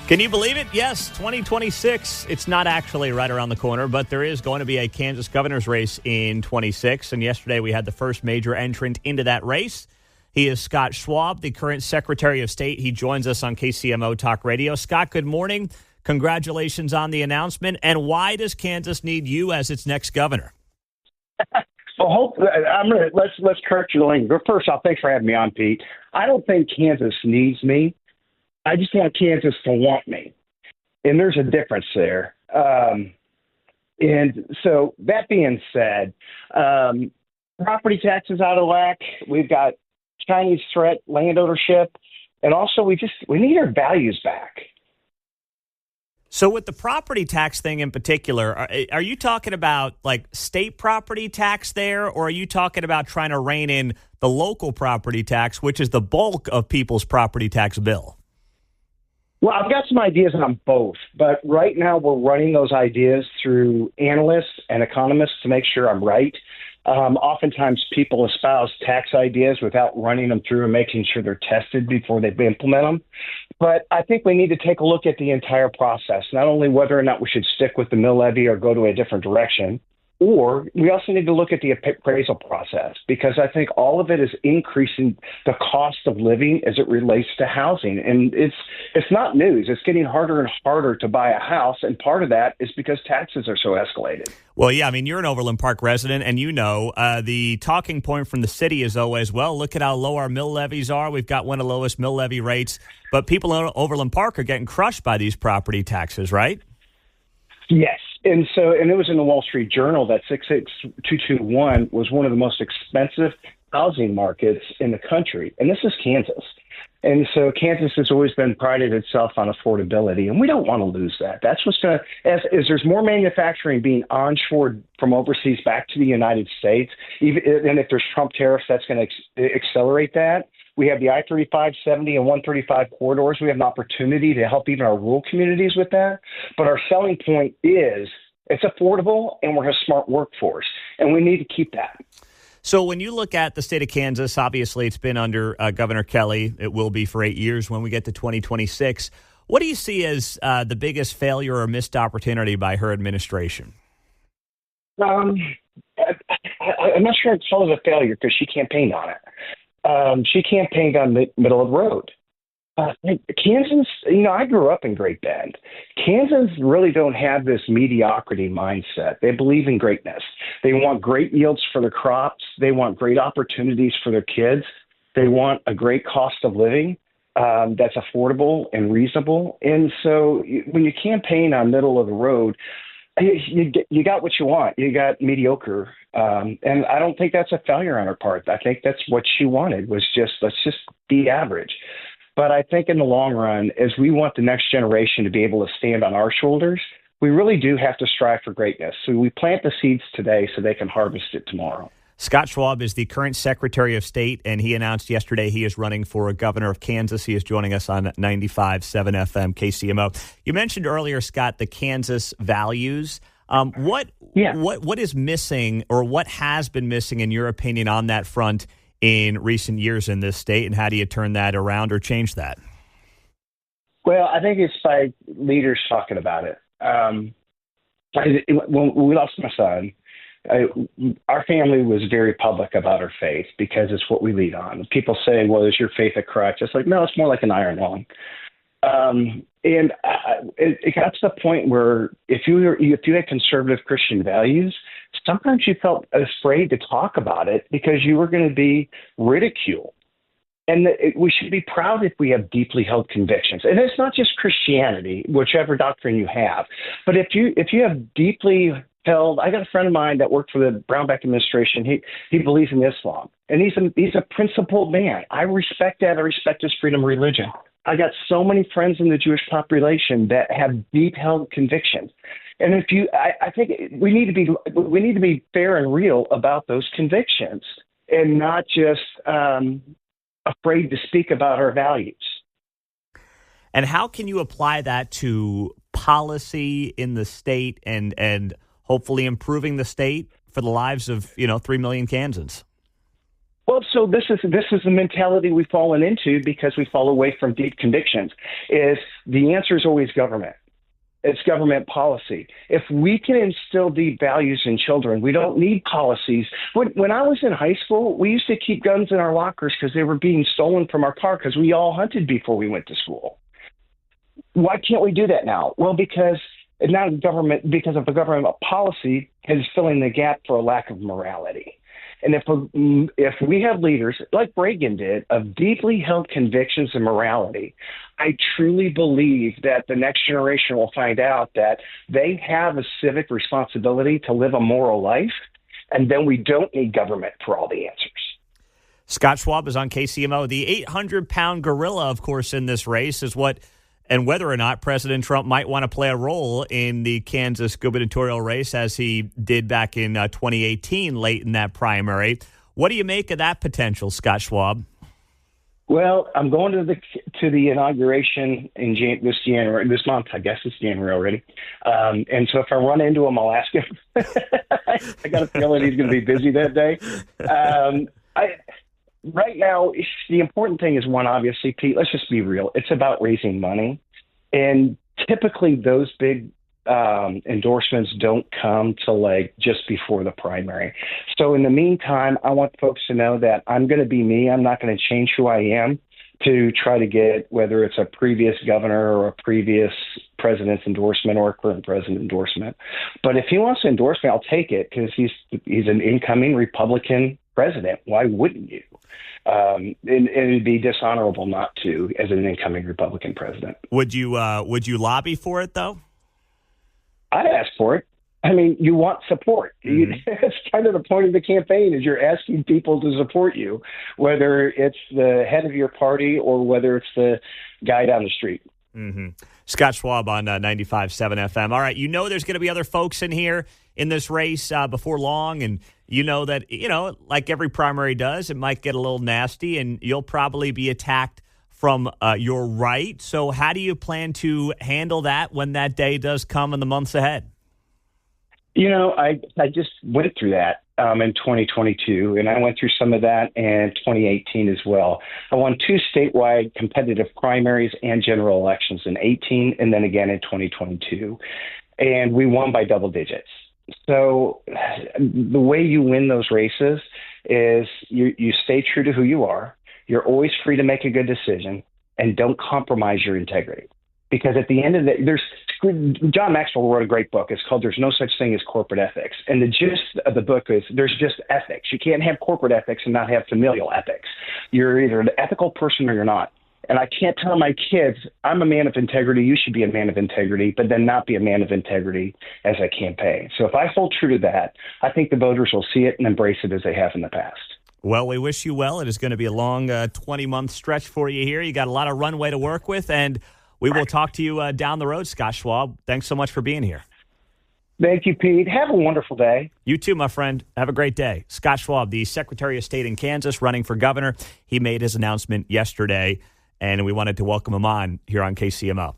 Can you believe it? Yes, 2026. It's not actually right around the corner, but there is going to be a Kansas governor's race in 26. And yesterday we had the first major entrant into that race. He is Scott Schwab, the current Secretary of State. He joins us on KCMO Talk Radio. Scott, good morning. Congratulations on the announcement. And why does Kansas need you as its next governor? Well, let's correct your language. But first off, thanks for having me on, Pete. I don't think Kansas needs me. I just want Kansas to want me. And there's a difference there. And so that being said, property taxes out of whack. We've got Chinese threat, land ownership, and also we need our values back. So with the property tax thing in particular, are you talking about like state property tax there, or are you talking about trying to rein in the local property tax, which is the bulk of people's property tax bill? Well, I've got some ideas on both, but right now we're running those ideas through analysts and economists to make sure I'm right. Oftentimes people espouse tax ideas without running them through and making sure they're tested before they implement them. But I think we need to take a look at the entire process, not only whether or not we should stick with the mill levy or go to a different direction, or we also need to look at the appraisal process, because I think all of it is increasing the cost of living as it relates to housing. And it's not news. It's getting harder and harder to buy a house. And part of that is because taxes are so escalated. Well, yeah, I mean, you're an Overland Park resident, and you know the talking point from the city is always, well, look at how low our mill levies are. We've got one of the lowest mill levy rates. But people in Overland Park are getting crushed by these property taxes, right? Yes. And it was in the Wall Street Journal that 66221 was one of the most expensive housing markets in the country. And this is Kansas. And so Kansas has always been prided itself on affordability, and we don't want to lose that. That's what's going to, as there's more manufacturing being onshored from overseas back to the United States, and if there's Trump tariffs, that's going to accelerate that. We have the I-35, 70, and 135 corridors. We have an opportunity to help even our rural communities with that. But our selling point is it's affordable, and we're a smart workforce, and we need to keep that. So when you look at the state of Kansas, obviously it's been under Governor Kelly. It will be for 8 years when we get to 2026. What do you see as the biggest failure or missed opportunity by her administration? I'm not sure I'd call it a failure because she campaigned on it. She campaigned on the middle of the road. Kansas, I grew up in Great Bend. Kansans really don't have this mediocrity mindset. They believe in greatness. They want great yields for their crops. They want great opportunities for their kids. They want a great cost of living that's affordable and reasonable. And so when you campaign on middle of the road, you got what you want. You got mediocre. And I don't think that's a failure on her part. I think that's what she wanted was let's just be average. But I think in the long run, as we want the next generation to be able to stand on our shoulders, we really do have to strive for greatness. So we plant the seeds today so they can harvest it tomorrow. Scott Schwab is the current Secretary of State, and he announced yesterday he is running for governor of Kansas. He is joining us on 95.7 FM KCMO. You mentioned earlier, Scott, the Kansas values. What is missing, or what has been missing, in your opinion, on that front in recent years in this state, and how do you turn that around or change that? Well, I think it's by leaders talking about it. When we lost my son, our family was very public about our faith because it's what we lead on. People say, well, is your faith a crutch? It's like, no, it's more like an iron lung. And it got to the point where if you had conservative Christian values, sometimes you felt afraid to talk about it because you were going to be ridiculed. And we should be proud if we have deeply held convictions. And it's not just Christianity, whichever doctrine you have, but if you have deeply held. I got a friend of mine that worked for the Brownback administration. He believes in Islam, and he's a principled man. I respect that. I respect his freedom of religion. I got so many friends in the Jewish population that have deep held convictions. And I think we need to be fair and real about those convictions, and not just afraid to speak about our values. And how can you apply that to policy in the state and hopefully improving the state for the lives of 3 million Kansans? Well, so this is the mentality we've fallen into because we fall away from deep convictions. Is the answer is always government. It's government policy. If we can instill deep values in children, we don't need policies. When I was in high school, we used to keep guns in our lockers because they were being stolen from our car because we all hunted before we went to school. Why can't we do that now? Well, because because of a government policy is filling the gap for a lack of morality. And if we have leaders like Reagan did of deeply held convictions and morality, I truly believe that the next generation will find out that they have a civic responsibility to live a moral life, and then we don't need government for all the answers. Scott Schwab is on KCMO. The 800-pound gorilla, of course, in this race is whether or not President Trump might want to play a role in the Kansas gubernatorial race as he did back in 2018, late in that primary. What do you make of that potential, Scott Schwab? Well, I'm going to the inauguration in this month. I guess it's January already. And so if I run into him, I'll ask him. I got a feeling he's going to be busy that day. Right now, the important thing is one, obviously, Pete, let's just be real. It's about raising money. And typically those big endorsements don't come till just before the primary. So in the meantime, I want folks to know that I'm going to be me. I'm not going to change who I am to try to get whether it's a previous governor or a previous president's endorsement or a current president endorsement. But if he wants to endorse me, I'll take it because he's an incoming Republican president. Why wouldn't you? And it'd be dishonorable not to as an incoming Republican president. Would you lobby for it, though? I'd ask for it. I mean, you want support. Mm-hmm. It's kind of the point of the campaign is you're asking people to support you, whether it's the head of your party or whether it's the guy down the street. Mm-hmm. Scott Schwab on 95.7 FM. All right, there's going to be other folks in here in this race before long, and that, like every primary does, it might get a little nasty, and you'll probably be attacked from your right. So how do you plan to handle that when that day does come in the months ahead? I just went through that in 2022, and I went through some of that in 2018 as well. I won 2 statewide competitive primaries and general elections in 18 and then again in 2022, and we won by double digits. So the way you win those races is you stay true to who you are. You're always free to make a good decision and don't compromise your integrity. Because at the end of John Maxwell wrote a great book. It's called There's No Such Thing as Corporate Ethics. And the gist of the book is there's just ethics. You can't have corporate ethics and not have familial ethics. You're either an ethical person or you're not. And I can't tell my kids, I'm a man of integrity, you should be a man of integrity, but then not be a man of integrity as I campaign. So if I hold true to that, I think the voters will see it and embrace it as they have in the past. Well, we wish you well. It is going to be a long 20-month stretch for you here. You got a lot of runway to work with, and we will talk to you down the road, Scott Schwab. Thanks so much for being here. Thank you, Pete. Have a wonderful day. You too, my friend. Have a great day. Scott Schwab, the Secretary of State in Kansas, running for governor. He made his announcement yesterday, and we wanted to welcome him on here on KCMO.